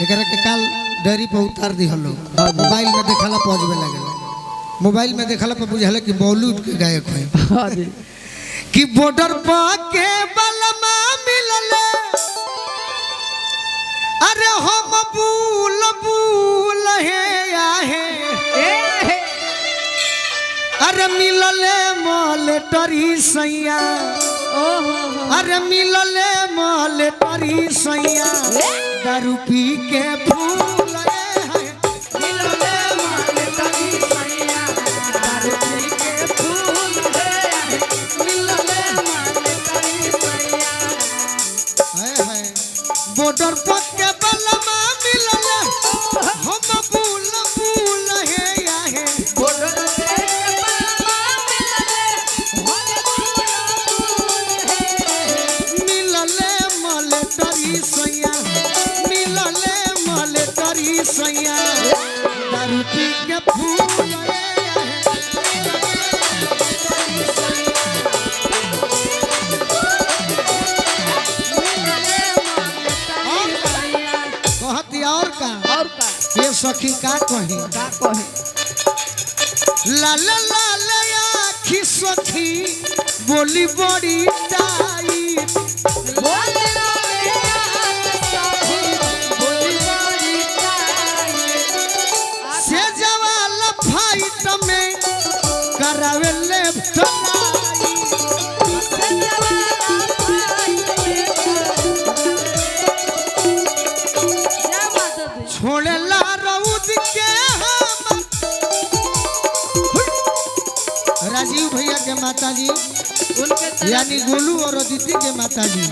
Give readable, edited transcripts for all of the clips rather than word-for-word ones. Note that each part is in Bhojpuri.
एकरा के काल डेयरी पर उतार दी हलो। मोबाइल में देखला पहुंचबे लगे, मोबाइल में देखला पर बुझाला कि बॉलीवुड के गायक है। हां जी कि बॉर्डर पर के बलमा मिलले, अरे हम बूल बूल है आहे, अरे मिलले मोले टरी सैया, अरे मिलले मोले टरी सैया, दारू पी के फूल है, मिलले मोले टरी सैया, दारू पी के फूल है, मिलले मोले टरी सैया। हाय बॉर्डर पर के बलमा मिलले, हम बूल बूल है आहे, बॉर्डर सैया, मिलले मले तरी सैया, दारू पी के फूल कहती और का ये सखी का कही लाल लाल आखी सखी बोली बड़ी टाइट, करावे लेफ्ट छोड़े ला रउद के हम राजीव भैया के माताजी उनके यानी गोलू और अदिति के माताजी।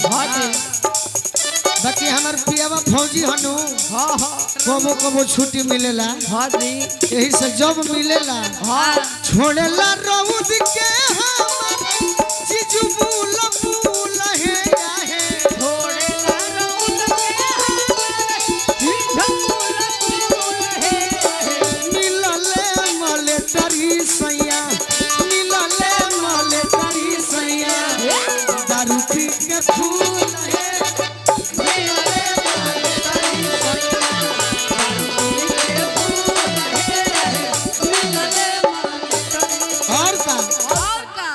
बाकी हमार पियावा फौजी हनु कबो कबो छुट्टी मिलेला यही से जब मिलेला छोड़ेला रउद के हम जीजू बूल बूल है आहे, छोड़ेला रउद के हम मिलले मले तरी सैया, मिलले मले तरी सैया, दारू पी के फूल है,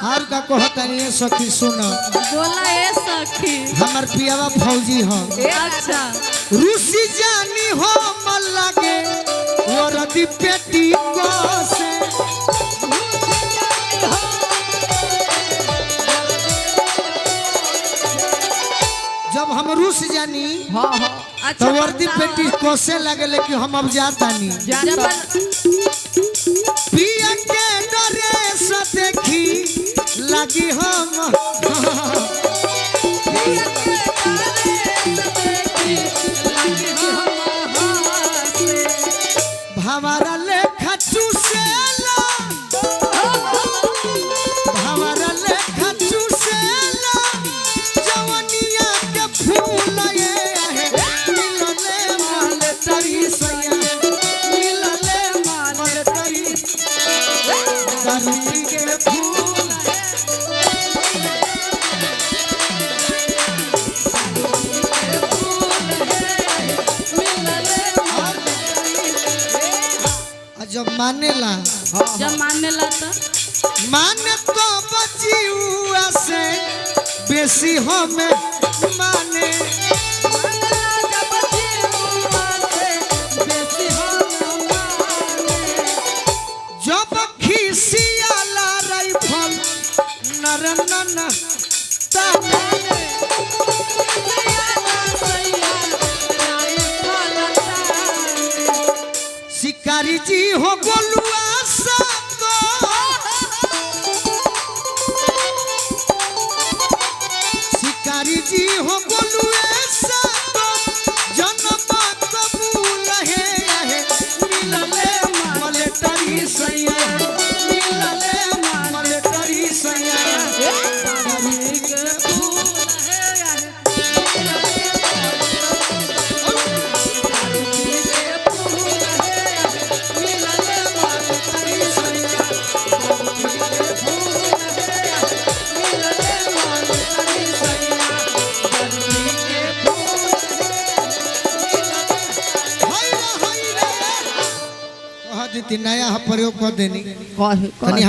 और का कहतनी सखी सुन बोला ए सखी हमर पियावा फौजी हो। अच्छा रूसी जानी हो मन लागे और दी पेटी को से, जब हम रूस जानी तो वर्दी पेटी कोसे लगे लेकिन हम अब जाता नहीं पिया के डरे से देखी लगी हम भवारा लेखा चूसेला, भवारा लेखा चूसेला, जवनिया के फूल ये आहे, मिलले माले तरी सैया, मिलले माले तरी दारू पी के फूल जब मानेला तो माने तो बची हुआ से बेसी हमें माने, जब खिसियाला राइफल नर नन शिकारी जी हो गोलुआ शिकारी जी हो गोलुआ जन्म कबूल है, मिलले मले तरी सैया, मिलले मले तरी सैया, देती नया प्रयोग कर देनी कहे तनी